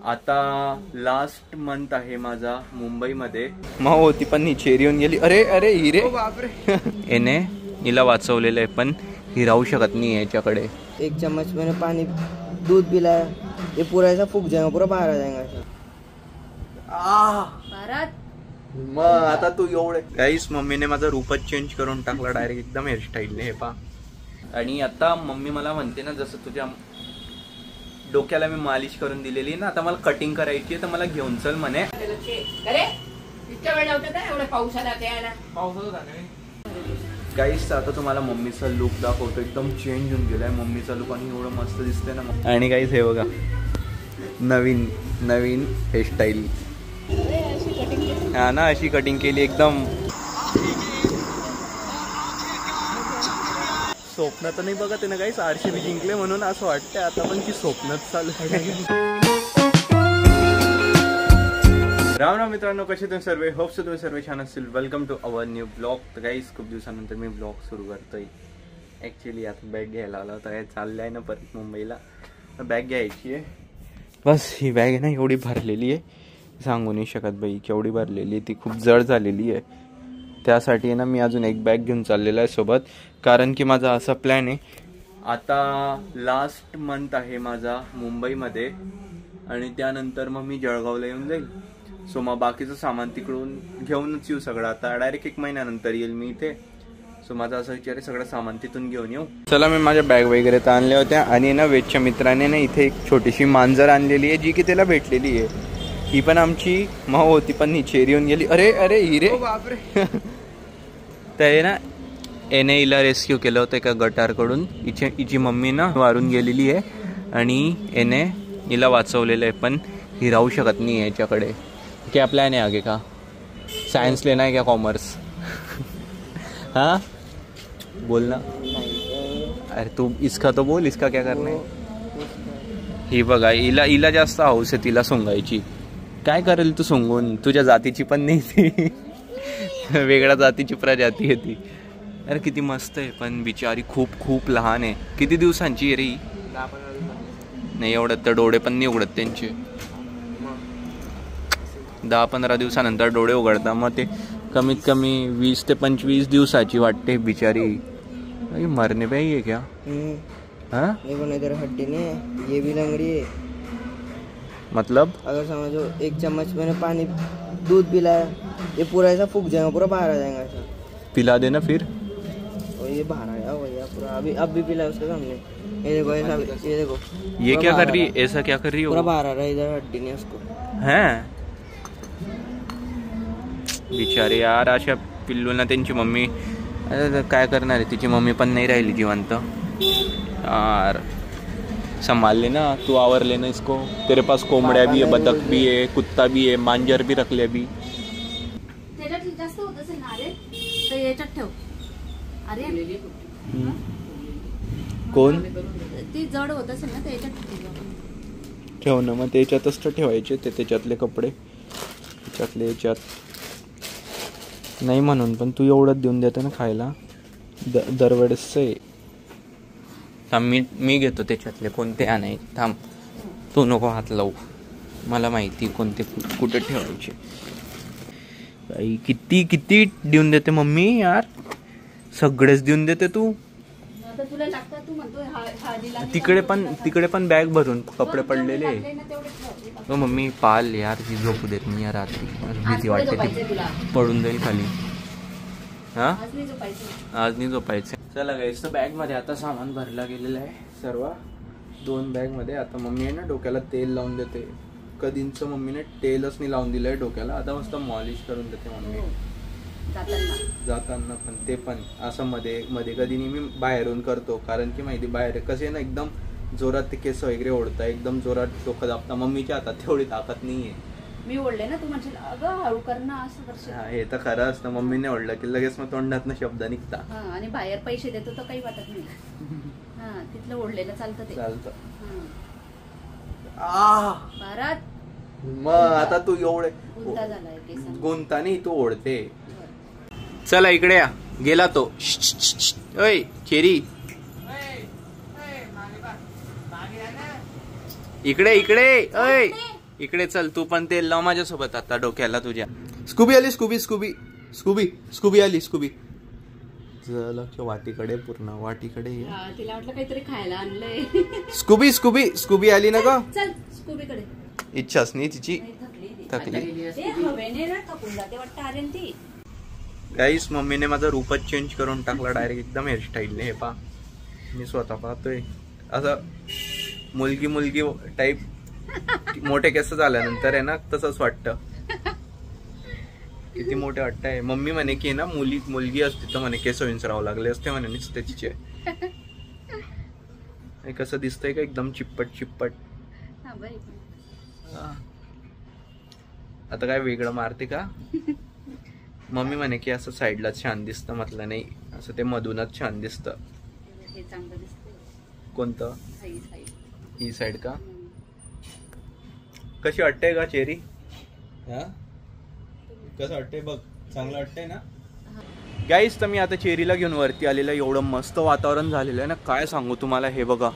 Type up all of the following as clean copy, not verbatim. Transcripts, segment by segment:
आता last month आहे माझा मुंबईमध्ये. मग होती पण ही चेरी येऊन गेली. अरे अरे हिरे बापरे. एने हिला वाचवलेलं आहे पण ही राहू शकत नाही याच्याकडे. एक चम्मच मैंने पानी दूध पिलाया, ये पूरा ऐसा फूक जाएगा, पूरा बाहर आ जाएगा ऐसा. मग आता तू एवढे गाईस मम्मीने माझा रूपच चेंज करून टाकला डायरेक्ट एकदम हेअरस्टाईलने. हे पा. आणि आता मम्मी मला म्हणते ना जसं तुझ्या डोक्याला मी मालिश करून दिलेली ना, आता मला कटिंग करायची आहे तर मला घेऊन चल म्हणे. गाईस आता तुम्हाला मम्मीचा लुक दाखवतो. एकदम चेंज होऊन गेलाय मम्मीचा लुक आणि एवढं मस्त दिसतंय ना. आणि गाईस हे बघा नवीन नवीन हेअरस्टाईल. हा ना अशी कटिंग केली एकदम. स्वप्न तर नाही बघत आहे ना गाईस, RCB जिंकले म्हणून असं वाटतंय आता पण की स्वप्नच चालू आहे. राम राम मित्रांनो, कसे तुम्ही सर्व? होप सो तुम्ही सर्व छान असतील. Welcome to our new blog. तर गाईस खूप दिवसानंतर मी ब्लॉग सुरू करतोय. ॲक्च्युली आता बॅग घ्यायला आला होता. काय चाललं आहे ना परत मुंबईला, बॅग घ्यायची आहे. बस ही बॅग आहे ना एवढी भरलेली आहे, सांगू नाही शकत बाई केवढी भरलेली आहे. ती खूप जड झालेली आहे. त्यासाठी ना मी अजून एक बॅग घेऊन चाललेला आहे सोबत. कारण की माझा असा प्लॅन आहे, आता लास्ट मंथ आहे माझा मुंबईमध्ये आणि त्यानंतर मग मी जळगावला येऊन जाईल. सो मग बाकीचं सामान तिकडून घेऊनच येऊ सगळं. आता डायरेक्ट 1 महिन्यानंतर येईल मी इथे. सो माझा असा विचार आहे सगळं सामान तिथून घेऊन येऊ. चला मी माझ्या बॅग वगैरे तर आणल्या होत्या आणि ना वेदच्या मित्राने ना इथे एक छोटीशी मांजर आणलेली आहे जी की त्याला भेटलेली आहे. ही पण आमची माऊ होती पण ही चेरी येऊन गेली. अरे अरे हिरे बापरे. तर ना एने हिला रेस्क्यू केलं होतं एका गटारकडून. हिची मम्मी ना वारून गेलेली आहे आणि एने हिला वाचवलेलं आहे पण ही राहू शकत नाही याच्याकडे. क्या प्लान है आगे का? साइंस लेना है क्या कॉमर्स? हाँ बोलना. अरे तू इसका तो बोल, इसका क्या करना है? ही बघा हिला जास्त हौस आहे तिला सोंगायची. काय करेल तू सोंगून? तुझ्या जातीची पण नाही ती. वेगळ्या जातीची प्रजाती आहे ती. अरे किती मस्त आहे पण बिचारी खूप खूप लहान आहे. किती दिवसांची आहे रे? नाही एवढं तर डोळे पण नाही उघडत त्यांचे. 10-15 दिवसानंतर डोळे उघडतात. मग ते कमीत कमी 20 ते 25 दिवसाची वाटते बिचारी. मरने पे ही है क्या? हाँ इधर हड्डी नहीं है, ये भी लंगड़ी है. मतलब अगर समझो एक चम्मच मैंने पानी दूध पिलाया, ये पूरा ऐसा फूक जाएगा, पूरा बाहर आ जाएगा ऐसा. पिला देना फिर. और ये बाहर आया भैया पूरा. अभी अब भी पिला उसके सामने. ये देखो ऐसा, ये देखो ये क्या कर रही है? ऐसा क्या कर रही है? पूरा बाहर आ रहा है, इधर हड्डी नहीं उसको. हैं बिचारे यार. अशा पिल्लूंना त्यांची मम्मी काय करणार आहे? तिची मम्मी पण नाही राहिली जिवंत यार. संभाल लेना तू, आवर लेना इसको. तेरे पास कोंबड्या भी है, बतख भी है, कुत्ता भी है, मांजर भी रख ले अभी. जास्त होत असेल ना रे तर याच्यात ठेव. अरे कोण ती जड होत असेल ना तर याच्यात ठेव ना. मग त्याच्यातच तर ठेवायचे ते त्याच्यातले कपडे त्याच्यातले याच्यात नाही म्हणून. पण तू एवढंच देऊन देते ना खायला दरवेळेस. थांब मी घेतो त्याच्यातले कोणते आणाय. थांब तू नको हात लावू, मला माहिती कोणते कुठे ठेवायचे. किती किती देऊन देते मम्मी यार. सगळेच देऊन देते तू. तिकडे पण बॅग भरून कपडे पडलेले. मम्मी पाल यार, ही झोपू देत नाही यार रात्री. भीती वाटते ती पडून जाईल खाली. हा आज नाही झोपायचं. चला गाईस तर बॅग मध्ये आता सामान भरला गेलेलं आहे सर्व. 2 बॅग मध्ये. आता मम्मी आहे ना डोक्याला तेल लावून देते. कधीच मम्मीने तेलच नाही लावून दिलंय डोक्याला. आता मस्त मॉलिश करून देते मम्मी जाताना. पण ते पण असं मध्ये कधी मी बाहेरून करतो. कारण की माहिती बाहेर कसे ना एकदम जोरात ते केस वगैरे ओढता, एकदम जोरात डोकं दाबता. मम्मीच्या हातात तेवढी ताकद नाहीये. मी ओढले ना, तू म्हणशील अगं हळू कर ना असं करशील. हे तर खरं असतं. मम्मीने ओढलं की लगेच मग तोंडात शब्द निघता. आणि बाहेर पैसे देतो तर काही वाटत नाही. हा तिथलं ओढलेलं चालतं ते चालतं. भारत मग आता तू एवढे गुंता नाही तू ओढते. चला इकडे या. गेला तो. ओय चेरी इकडे इकडे. ओय इकडे चल, तू पण तेल लाव माझ्यासोबत आता डोक्याला तुझ्या. स्कूबी आली, स्कूबी स्कूबी स्कूबी स्कूबी आली, स्कूबी. लक्ष वाटीकडे, पूर्ण वाटीकडे. तिला वाटलं काहीतरी खायला आणलंय. स्कूबी स्कूबी स्कूबी आली ना ग. चल स्कूबीकडे. इच्छाच नाही तिची, थकली. गाईस, मम्मीने माझा रूपच चेंज करून टाकला डायरेक्ट एकदम हेअरस्टाईलने. हे पा, मी स्वतः पाहतोय असं मुलगी मुलगी टाईप. मोठे केस झाल्यानंतर आहे ना तसंच वाटतं. किती मोठे वाटतंय. मम्मी म्हणे की ना मुलगी असते तर म्हणे केस विंचरावं लागले असते म्हणे नुसते तिचे. कसं दिसतंय का एकदम चिप्पट चिप्पट. आता काय वेगळं मारते का. मम्मी म्हणे की असं साईडलाच छान दिसतं. म्हटलं नाही, असं ते मधूनच छान दिसतं. कोणतं. ही साईड का. कशी वाटते का चेरी. कसं वाटतंय बघ, चांगलं वाटतंय ना. गाईस, तर मी आता चेरीला घेऊन वरती आलेलं. एवढं मस्त वातावरण झालेलं आहे ना, काय सांगू तुम्हाला. हे बघा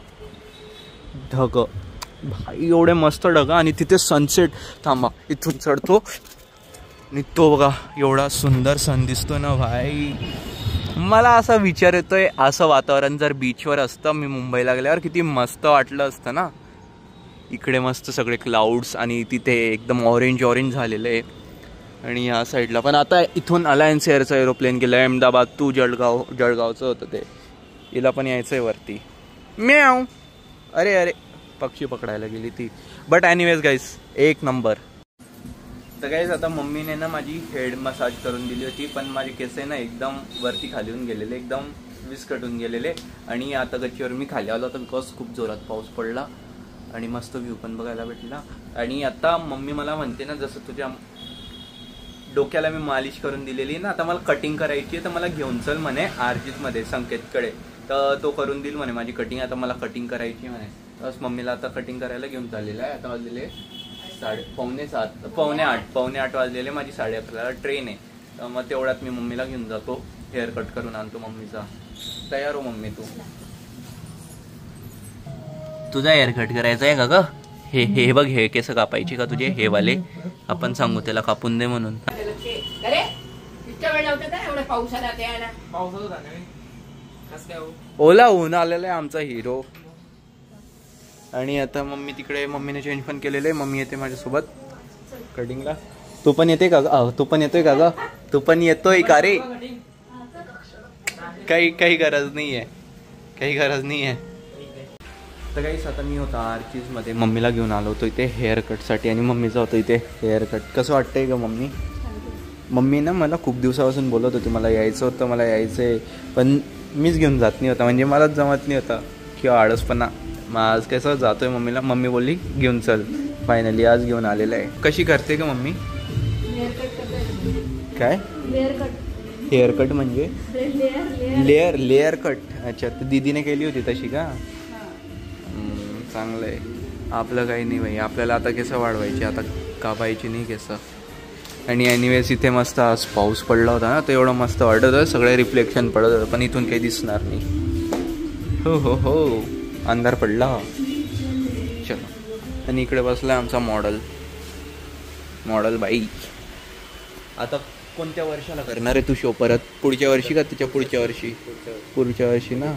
ढग भाई, एवढे मस्त ढग. आणि तिथे सनसेट. थांबा, इथून चढतो आणि तो बघा एवढा सुंदर सन दिसतो ना भाई. मला असा विचार येतोय, असं वातावरण जर बीचवर असतं मी मुंबईला गेल्यावर किती मस्त वाटलं असतं ना. इकडे मस्त सगळे क्लाउड्स आणि तिथे एकदम ऑरेंज ऑरेंज झालेलं आहे. आणि ह्या साईडला पण आता इथून अलायन्स एअरचं एरोप्लेन गेलं अहमदाबाद टू जळगावचं होतं ते. हिला पण यायचं आहे वरती. म्याव. अरे अरे, पक्षी पकडायला गेली ती. बट एनिवेज गाईस, एक नंबर. तर गाईस, आता मम्मीने ना माझी हेड मसाज करून दिली होती, पण माझे केस आहे ना एकदम वरती खाली होऊन गेलेले, एकदम विस्कटून गेलेले. आणि आता गच्चीवर मी खाली आलो होतो बिकॉज खूप जोरात पाऊस पडला आणि मस्त व्ह्यू पण बघायला भेटला. आणि आता मम्मी मला म्हणते ना, जसं तुझ्या डोक्याला मी मालिश करून दिलेली ना, आता मला कटिंग करायची आहे तर मला घेऊन चल म्हणे आरजीतमध्ये संकेतकडे. तर तो करून देईल म्हणे माझी कटिंग. आता मला कटिंग करायची म्हणे. बस मम्मीला आता कटिंग करायला घेऊन चाललेलं आहे. आता वाजलेले पावणे आठ वाजलेले. माझी 11:30ला ट्रेन आहे. तर मग तेवढ्यात मी मम्मीला घेऊन जातो, हेअर कट करून आणतो मम्मीचा. तयार हो मम्मी तू. तुझा हेअर कट करायचा आहे का ग. हे बघ, हे केस कापायची का तुझे, हे वाले. आपण सांगू त्याला कापून दे म्हणून. ओला होऊन आलेला आहे आमचा हिरो. आणि आता मम्मी तिकडे, मम्मीने चेंज पण केलेलं आहे. मम्मी येते माझ्यासोबत कटिंगला. तू पण येते का ग. तू पण येतोय का ग. तू पण येतोय का रे. काही गरज नाहीये, काही गरज नाहीये. तर काहीच आता मी होता आर्चीजमध्ये, मम्मीला घेऊन आलो होतो इथे हेअर कटसाठी. आणि मम्मीचा होतं इथे हेअर कट. कसं वाटतंय का मम्मी. मम्मी ना मला खूप दिवसापासून बोलत होती मला यायचं होतं, मला यायचं आहे, पण मीच घेऊन जात नाही होता. म्हणजे मलाच जमत नाही होता किंवा आळसपणा. मग आज कसं जातोय मम्मीला. मम्मी बोलली घेऊन चल. फायनली आज घेऊन आलेलं आहे. कशी करते का मम्मी. काय हेअर कट म्हणजे लेअर कट. अच्छा, तर दीदीने केली होती तशी का. चांगलं आहे. आपलं काही नाही भाई, आपल्याला आता केस वाढवायची, आता कापायची नाही केस. आणि एनिवेज इथे मस्त आज पाऊस पडला होता ना, तर एवढं मस्त वाटत होतं. सगळे रिफ्लेक्शन पडत होतं, पण इथून काही दिसणार नाही. हो अंधार पडला. चलो. आणि इकडे बसला आमचा मॉडल बाई. आता कोणत्या वर्षाला करणार आहे तू शो परत. पुढच्या वर्षी का त्याच्या पुढच्या वर्षी ना.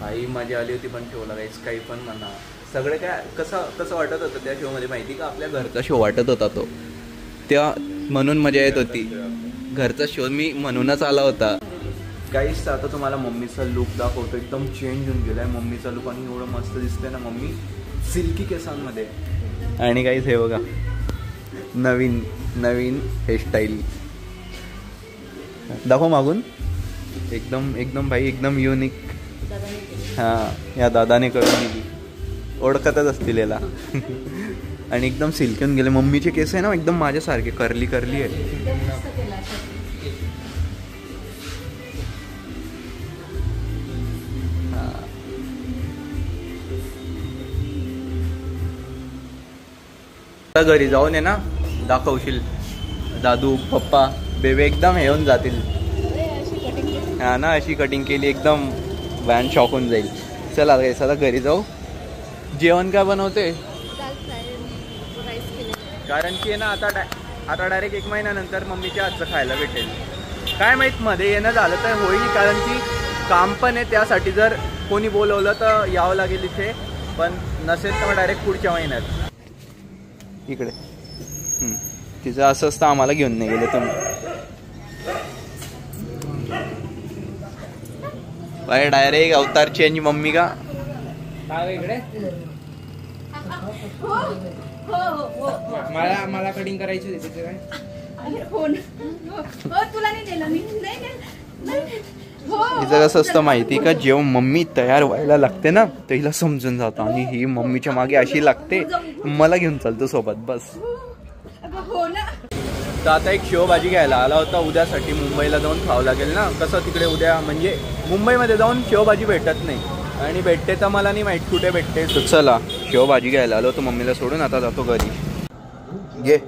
आई मजा आली होती पण शोला गाईस. काही पण म्हणा, सगळे काय कसं वाटत होतं त्या शोमध्ये माहिती का. आपल्या घरचा शो वाटत होता तो. त्या म्हणून मजा येत होती. घरचा शो मी म्हणूनच आला होता. गाईस, आता तुम्हाला मम्मीचा लुक दाखवतो. एकदम चेंज होऊन गेलाय मम्मीचा लुक. आणि एवढं मस्त दिसतंय ना मम्मी सिल्की केसांमध्ये. आणि गाईस हे बघा, नवीन हेअरस्टाईल दाखव मागून. एकदम भाई, एकदम युनिक. हां, या दादाने करून दिली. ओळखतच असतील याला. आणि एकदम सिल्की होऊन गेले. मम्मीचे केस आहे ना एकदम माझ्यासारखे कर्ली आहे. घरी जाऊन आहे ना दाखवशील. दादू पप्पा बेबे एकदम हे होऊन जातील. हा ना, अशी कटिंग केली एकदम व्हॅन शॉक होऊन जाईल. चला घरी जाऊ. जेवण काय बनवते. कारण की ना आता डायरेक्ट 1 महिन्यानंतर मम्मीच्या हातचं खायला भेटेल. काय माहीत मध्ये येणं झालं तर होईल, कारण की काम पण आहे, त्यासाठी जर कोणी बोलवलं तर यावं लागेल इथे, पण नसेल तर मग डायरेक्ट पुढच्या महिन्यात. इकडे तिचं असं असतं, आम्हाला घेऊन नाही गेले तुम्ही. बाय डायरेक्ट अवतार चेंज मम्मी का इकडे मला कटिंग करायची होती तिथे काय. हिचं कसं असतं माहिती का, जेव्हा मम्मी तयार व्हायला लागते ना तर हिला समजून जातं, आणि ही मम्मीच्या मागे अशी लागते, मला घेऊन चालतो सोबत बस. तर आता एक शेवभाजी घ्यायला आला होता उद्यासाठी, मुंबईला जाऊन खावं लागेल ना. कसं तिकडे उद्या म्हणजे मुंबईमध्ये जाऊन शेवभाजी भेटत नाही, आणि भेटते तर मला नाही माहीत कुठे भेटते. तर चला शेवभाजी घ्यायला आलो, तो मम्मीला सोडून आता जातो घरी. घे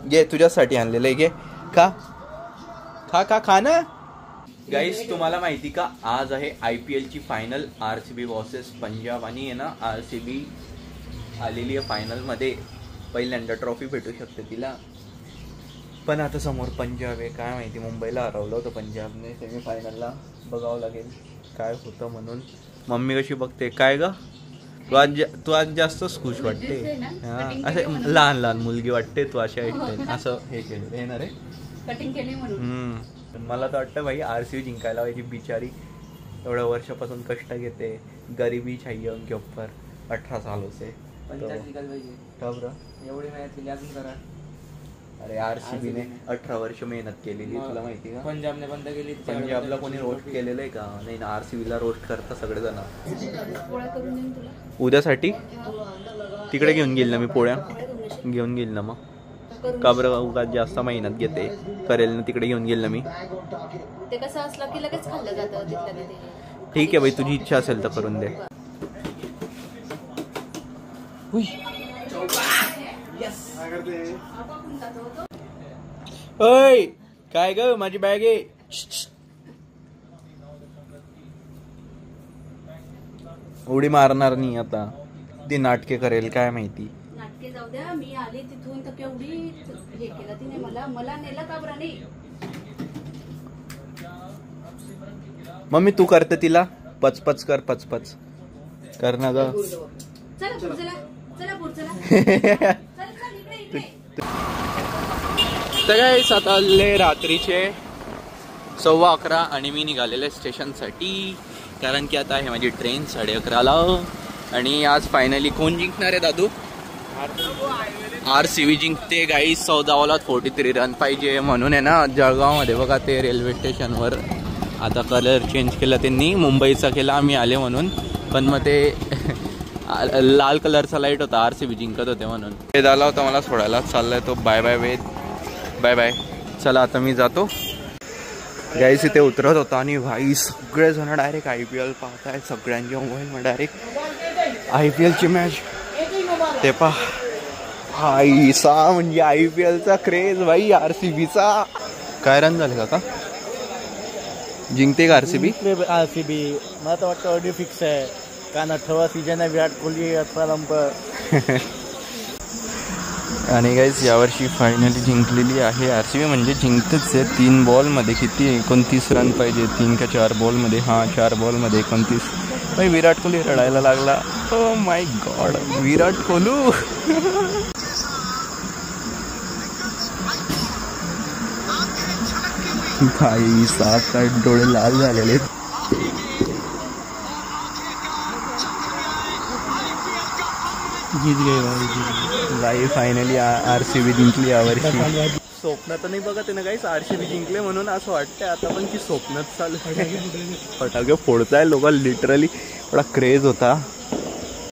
घे तुझ्यासाठी आणलेलं आहे, घे खा ना. गाईस तुम्हाला माहिती का, आज आहे IPL ची फायनल, RCB वर्सेस पंजाब, आणि आहे ना RCB आलेली आहे फायनलमध्ये. पहिल्यांदा ट्रॉफी भेटू शकते तिला, पण आता समोर पंजाब आहे. काय माहिती, मुंबईला हरवलं होतं पंजाबने सेमीफायनलला, बघावं लागेल काय होतं म्हणून. मम्मी कशी बघते काय ग, तू आज जास्तच खुश वाटते. असे लहान मुलगी वाटते तू, अशा असं हे केलं हे ना रे, कटिंग केली म्हणून. मला तर वाटतं भाई RCB जिंकायला पाहिजे. बिचारी एवढ्या वर्षापासून कष्ट घेते, गरीबी चाहिए उनके ऊपर. 18 सालों से एवढी मेहनत केली अजून करा. अरे RCB ने 18 वर्ष मेहनत केलेली, तुला माहिती का. पंजाबने बंद केली. पंजाबला कोणी रोस्ट केलेलं आहे का नाही ना, RCB ला रोस्ट करता सगळेजण. उद्यासाठी तिकडे घेऊन गेल ना मी, पोळ्या घेऊन गेल ना. मग का बरं उगाच जास्त मेहनत घेते, करेल ना तिकडे घेऊन गेल ना मी. ते कसं असलं की लगेच खाल्लं जातं तिथल्या तिथे. ठीक आहे भाई, तुझी इच्छा असेल तर करून दे. ओय काय ग, माझी बॅग आहे. उडी मारणार नाही आता, ती नाटके करेल काय माहिती. नाटके जाऊ द्या, मी आले तिथून तर केवढी हे केलं तिने, मला नेलं का बरं नाही. मम्मी तू करते तिला, पचपच कर ना ग. तर काय आता रात्रीचे 11:15 आणि मी निघालेले स्टेशनसाठी, कारण की आता आहे माझी ट्रेन 11:30ला. आणि आज फायनली कोण जिंकणार आहे दादू? RCB जिंकते गाईस. 14 ओव्हरात 43 रन पाहिजे, म्हणून आहे ना जळगावमध्ये बघा ते रेल्वे स्टेशनवर आता कलर चेंज केला त्यांनी, मुंबईचा केला आम्ही आले म्हणून, पण मग ते लाल कलरचा लाईट होता, RCB जिंकत होते म्हणून. वेद आला होता मला सोडायला, चाललाय तो. बाय बाय वेद, बाय बाय. चला आता मी जातो. गाईस इथे उतरत होता आणि भाई सगळेजण डायरेक्ट IPL पाहताय, सगळ्यांच्या मोबाईलमध्ये डायरेक्ट IPL ची मॅच. ते भाई सा म्हणजे IPLचा क्रेज भाई. RCBचा काय रन झाले का, जिंकते का RCB? RCB मला तर वाटतं ऑडिओ फिक्स आहे, कारण 18वा सीझन आहे, विराट कोहली 18 नंबर. आणि गाईज यावर्षी फायनली जिंकलेली आहे RCB, म्हणजे जिंकतेच आहे. 3 बॉलमध्ये किती 29 रन पाहिजे, 3 का 4 बॉलमध्ये, 4 बॉलमध्ये 29. भाई विराट कोहली रडायला लागला. Oh my God, Virat Kohli. भाई सात डोळे लाल झालेले. जीत गए भाई फायनली RCB जिंकली यावर्षी. स्वप्न तर नाही बघत आहे ना गाईस, RCB जिंकले म्हणून असं वाटतंय आता, पण की स्वप्नच चालू. फटाके फोडताय लोक, लिटरली एवढा क्रेज होता.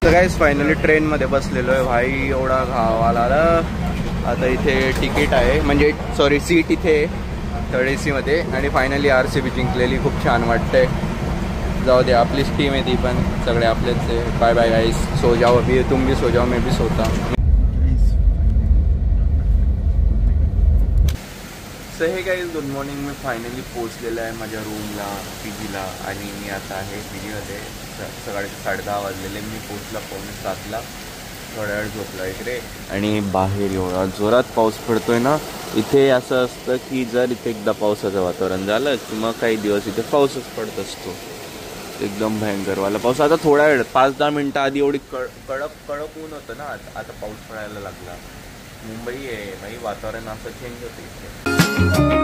तर गाईस फायनली ट्रेनमध्ये बसलेलो आहे भाई, एवढा घाव आला. आता इथे तिकीट आहे, म्हणजे सॉरी सीट इथे थर्ड AC मध्ये, आणि फायनली RCB जिंकलेली. खूप छान वाटतंय. जाऊ दे, आपलीच टीम आहे ती पण, सगळे आपलेच आहे. बाय बाय गाईस, सो जाओ अभी, तुम भी सो जाओ, मैं भी सोता. सो हे गाईज गुड मॉर्निंग. मी फायनली पोचलेलं आहे माझ्या रूमला, PGला, आणि मी आता आहे PGमध्ये. सकाळी 10:30 वाजलेले. मी पोचला 7:45. थोड्या वेळ झोपला इकडे आणि बाहेर एवढा जोरात पाऊस पडतोय ना. इथे असं असतं की जर इथे एकदा पावसाचं वातावरण झालं की मग काही दिवस इथे पाऊसच पडत असतो. एकदम भयंकरवाला पाऊस. आता थोड्या वेळ 5-10 मिनिटं आधी एवढी कडक ऊन होतं ना, आता पाऊस पडायला लागला. मुंबई आहे भाई, वातावरण असं चेंज होतं इथे.